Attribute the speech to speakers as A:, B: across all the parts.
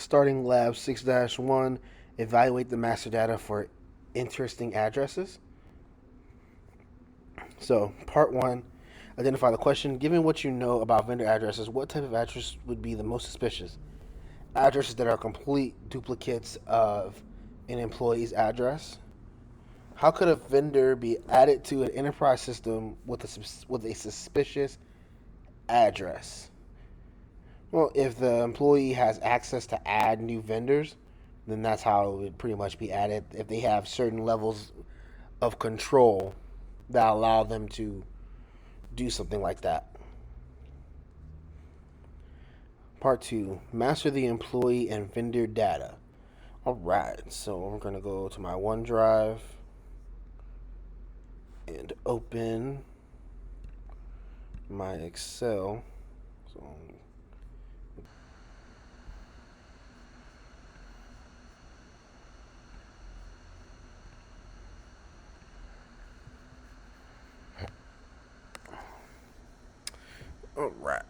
A: Starting Lab 6-1, evaluate the master data for interesting addresses. So, part 1, identify the question. Given what you know about vendor addresses, what type of address would be the most suspicious? Addresses that are complete duplicates of an employee's address. How could a vendor be added to an enterprise system with a suspicious address? Well, if the employee has access to add new vendors, then that's how it would pretty much be added. If they have certain levels of control that allow them to do something like that. Part 2, master the employee and vendor data. All right, so I'm going to go to my OneDrive and open my Excel. So, all right.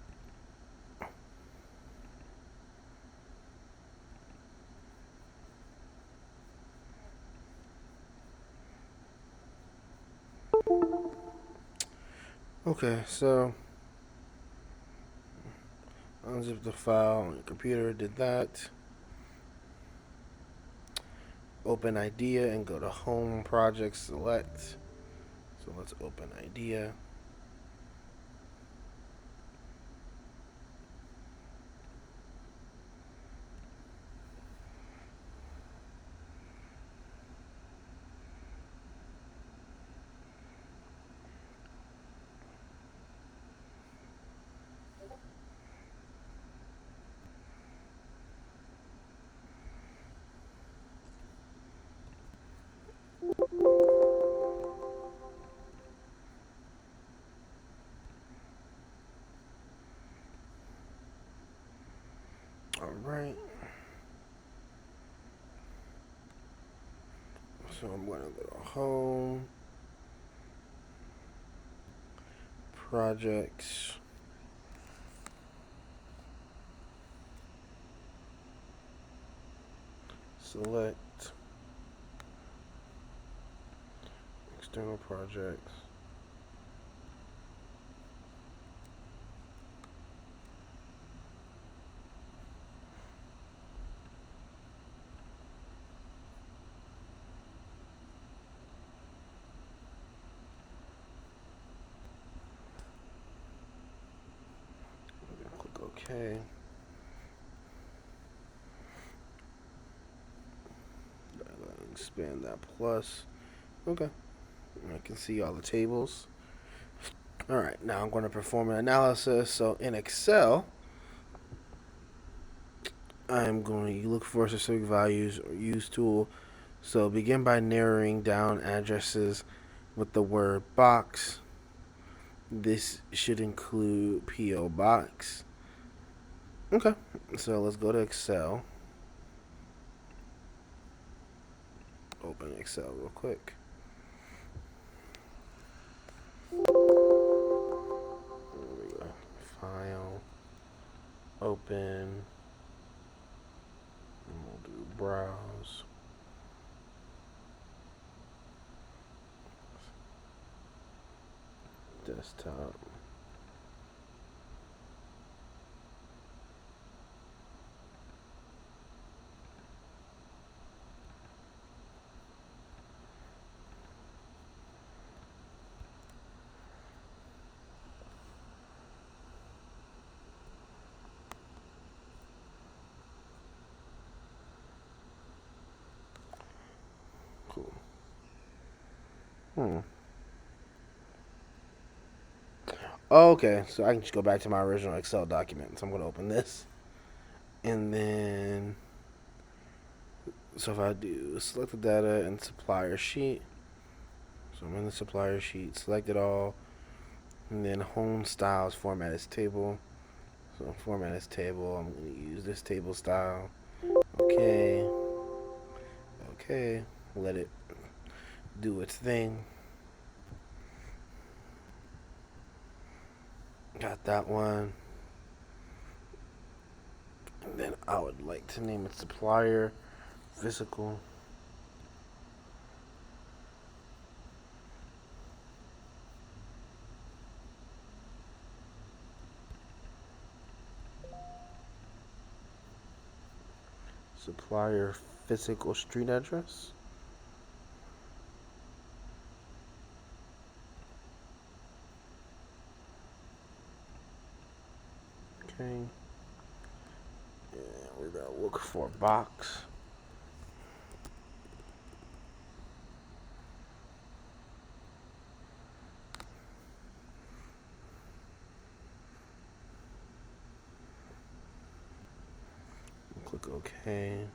A: Okay, so unzip the file on your computer, did that. Open IDEA and go to Home Project Select. So let's open IDEA. All right. So I'm going to go to Home, Projects, Select, External Projects. Click OK. Expand that plus. Okay. I can see all the tables. All right, now I'm going to perform an analysis. So in Excel, I'm going to look for specific values or use tool. So begin by narrowing down addresses with the word box. This should include P.O. Box. Okay, so let's go to Excel. Open Excel real quick. There we go. File. Open. And we'll do browse. Desktop. Cool. Okay, so I can just go back to my original Excel document. So I'm going to open this. And then, so if I do select the data and supplier sheet. So I'm in the supplier sheet, select it all. And then home styles, format as table. So format as table. I'm going to use this table style. Okay. Okay. Let it do its thing. Got that one. And then I would like to name it supplier physical. Supplier physical street address. Okay. And we're gonna look for a box. Click OK.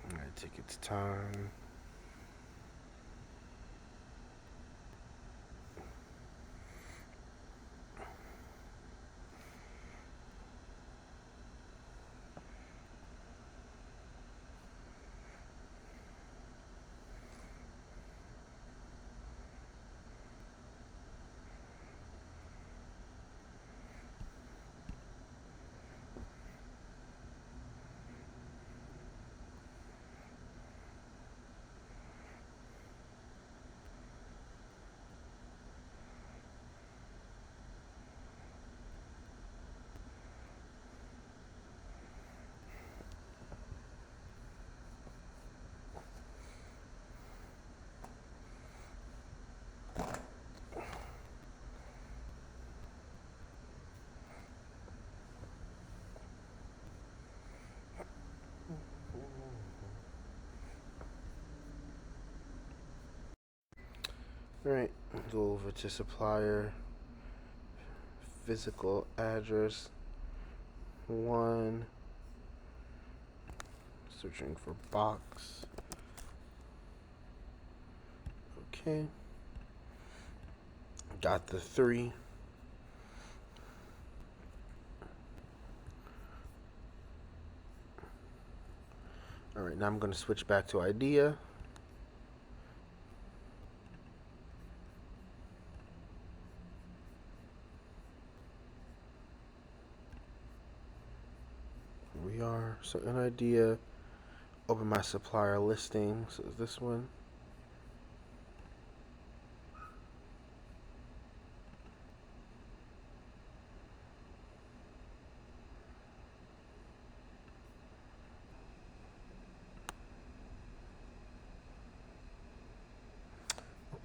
A: I'm gonna take its time. Alright, go over to supplier physical address 1. Searching for box. Okay. Got the 3. Alright, now I'm going to switch back to idea. Here we are. So in idea, open my supplier listing. So this one.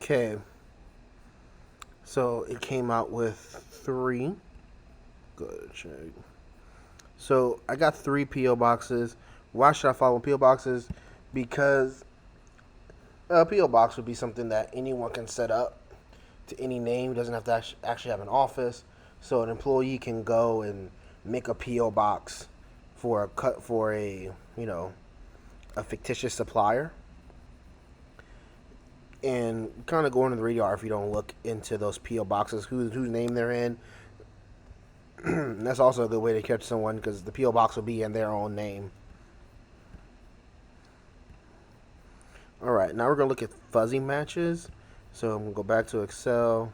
A: Okay. So it came out with 3. Good check. So I got 3 PO boxes. Why should I follow PO boxes? Because a PO box would be something that anyone can set up to any name. It doesn't have to actually have an office. So an employee can go and make a PO box for a a fictitious supplier, and kind of go under the radar if you don't look into those PO boxes, whose name they're in. And that's also a good way to catch someone because the PO box will be in their own name. All right, now we're gonna look at fuzzy matches. So I'm gonna go back to Excel.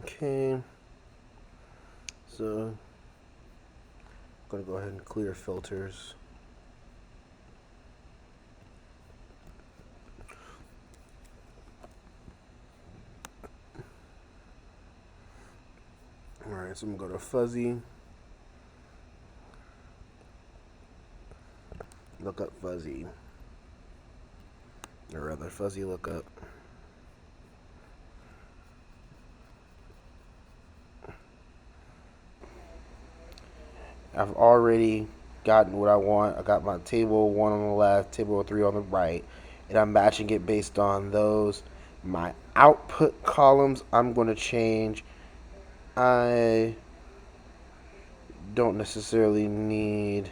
A: Okay, so I'm gonna go ahead and clear filters. All right, so I'm gonna go to fuzzy. Look up fuzzy, or rather fuzzy lookup. I've already gotten what I want. I got my table 1 on the left, table 3 on the right, and I'm matching it based on those. My output columns, I'm going to change. I don't necessarily need,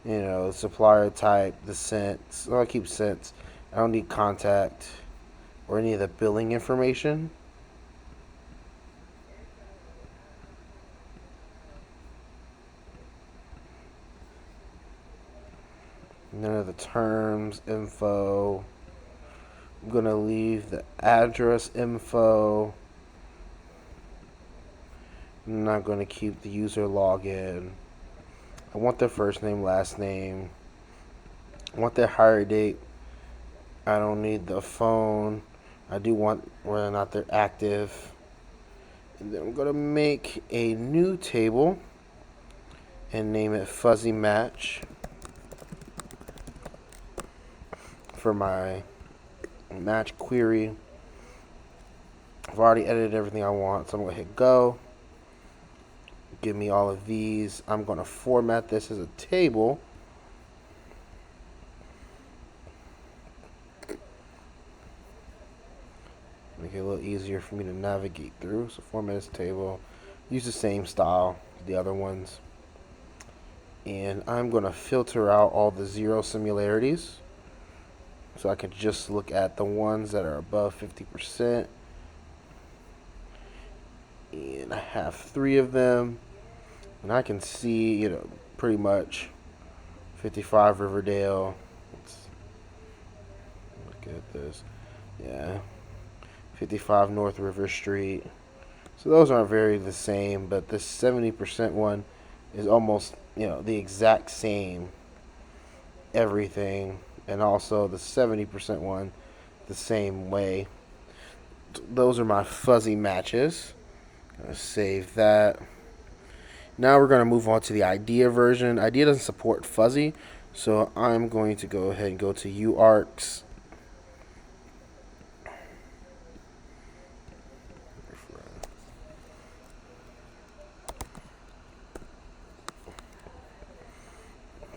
A: the supplier type, the cents. Well, I keep cents. I don't need contact or any of the billing information. None of the terms info. I'm going to leave the address info. I'm not going to keep the user login. I want their first name, last name. I want their hire date. I don't need the phone. I do want whether or not they're active. And then I'm going to make a new table and name it Fuzzy Match for my match query. I've already edited everything I want, so I'm going to hit go. Give me all of these. I'm going to format this as a table. Make it a little easier for me to navigate through. So format as table. Use the same style as the other ones. And I'm going to filter out all the zero similarities. So I can just look at the ones that are above 50%. And I have 3 of them. And I can see, pretty much 55 Riverdale. Let's look at this. Yeah. 55 North River Street. So those aren't very the same, but this 70% one is almost, the exact same everything. And also the 70% one the same way. Those are my fuzzy matches. Gonna save that. Now we're going to move on to the IDEA version. IDEA doesn't support fuzzy, so I'm going to go ahead and go to UARCs.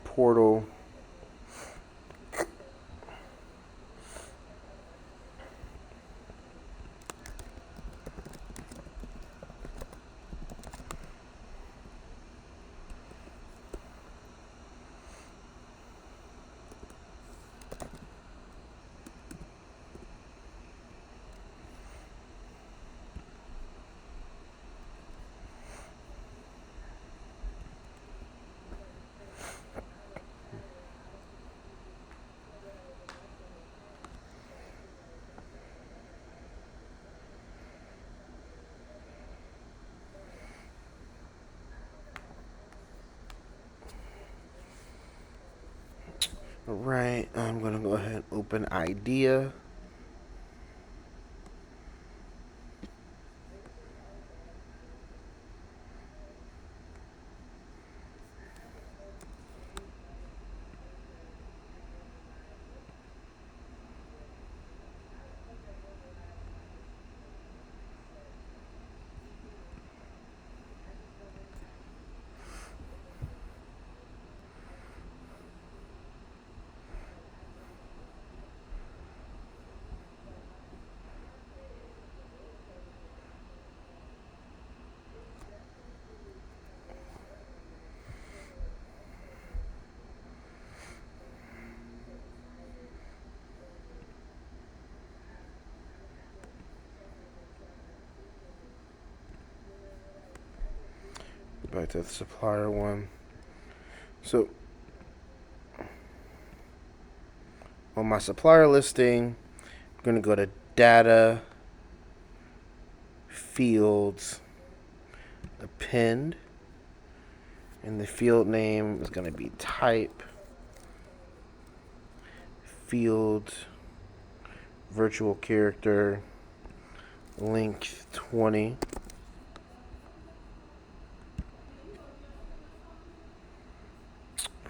A: Portal. Alright, I'm going to go ahead and open IDEA. Back to the supplier one. So on my supplier listing, I'm going to go to data, fields, append, and the field name is going to be type, field, virtual character, length 20.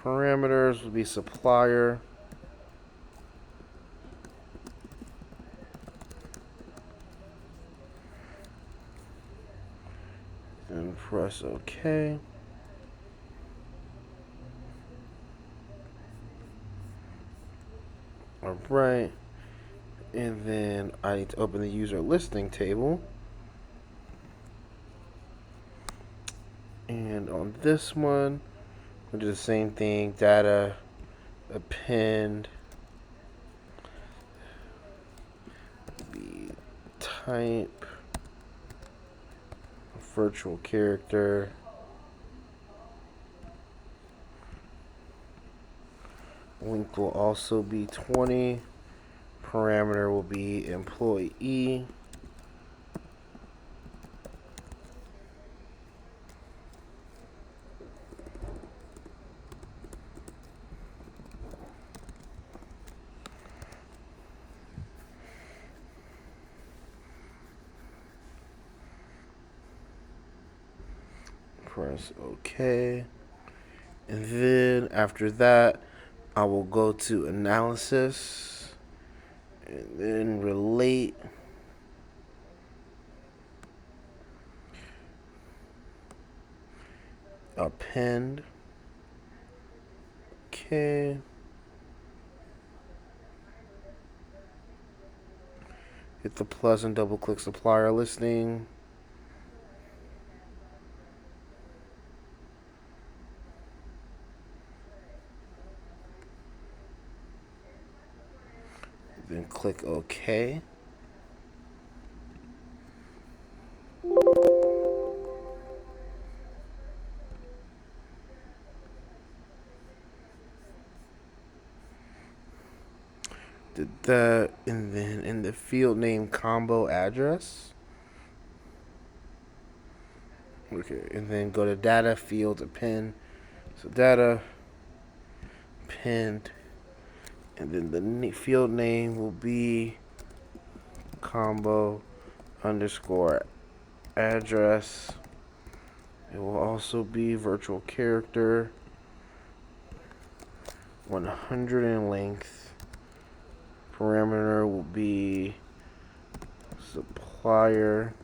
A: Parameters would be supplier. And press OK. Alright. And then I need to open the user listing table. And on this one, we'll do the same thing. Data append be type virtual character. Length will also be 20. Parameter will be employee. Press OK. And then after that, I will go to analysis and then relate. Append. Okay. Hit the plus and double click supplier listing. Then click OK. Did that, and then in the field name combo address. Okay, and then go to data field append. So data append, and then the field name will be combo underscore address. It will also be virtual character 100 in length. Parameter will be supplier.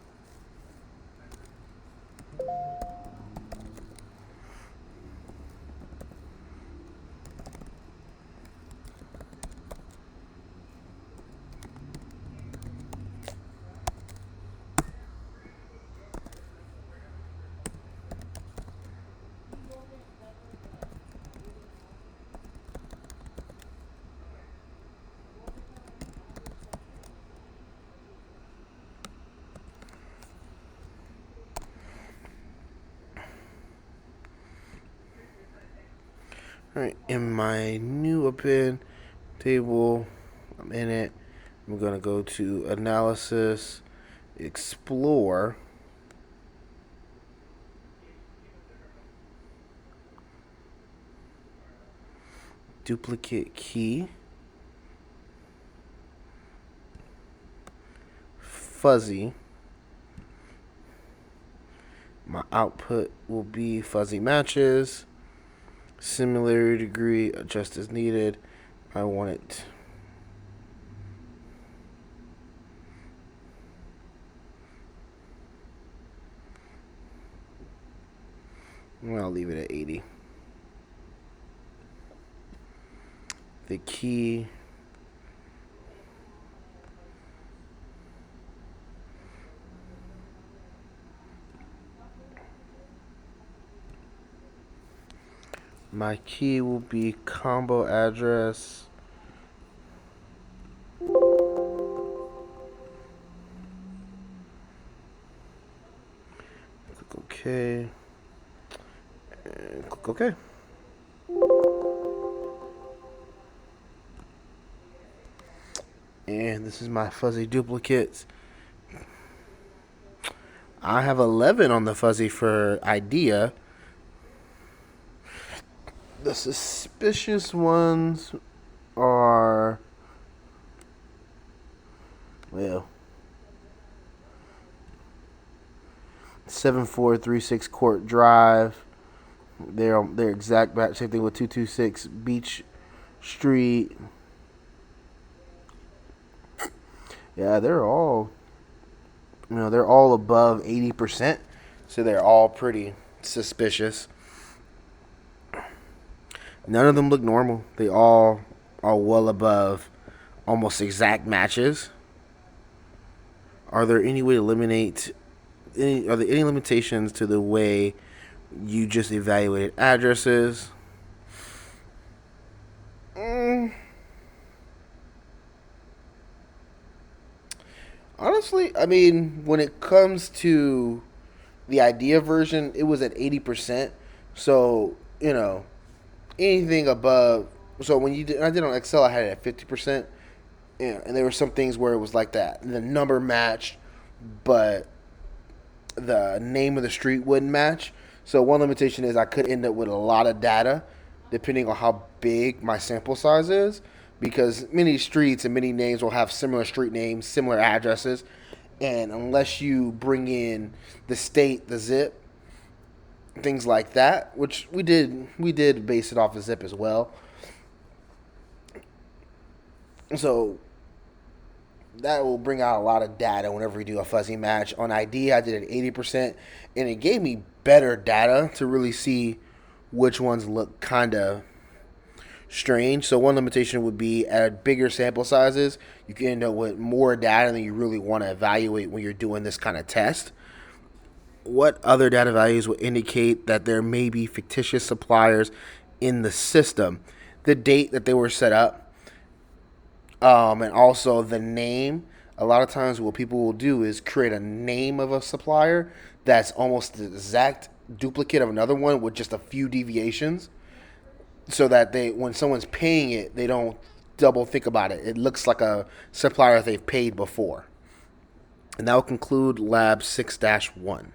A: Alright, in my new append table, I'm in it. I'm going to go to analysis, explore, duplicate key, fuzzy. My output will be fuzzy matches. Similarity degree, adjust as needed. I want it. Well, I'll leave it at 80. The key. My key will be combo address. Click OK. And click OK. And this is my fuzzy duplicates. I have 11 on the fuzzy for idea. The suspicious ones are, well, 7436 Court Drive. They're exact match. Same thing with 226 Beach Street. Yeah, they're all, they're all above 80%. So they're all pretty suspicious. None of them look normal. They all are well above almost exact matches. Are there any way to eliminate? Are there any limitations to the way You just evaluated addresses. Mm, honestly, I mean, when it comes to the idea version, it was at 80%. So, anything above. So when I did on Excel, I had it at 50%. Yeah, and there were some things where it was like that. The number matched, but the name of the street wouldn't match. So one limitation is I could end up with a lot of data, depending on how big my sample size is, because many streets and many names will have similar street names, similar addresses, and unless you bring in the state, the zip, things like that, which we did base it off of zip as well. So that will bring out a lot of data whenever we do a fuzzy match. On ID, I did it 80%, and it gave me better data to really see which ones look kind of strange. So one limitation would be at bigger sample sizes, you can end up with more data than you really want to evaluate when you're doing this kind of test. What other data values will indicate that there may be fictitious suppliers in the system? The date that they were set up, and also the name. A lot of times, what people will do is create a name of a supplier that's almost the exact duplicate of another one with just a few deviations, so that when someone's paying it, they don't double think about it. It looks like a supplier they've paid before. And that will conclude Lab 6-1.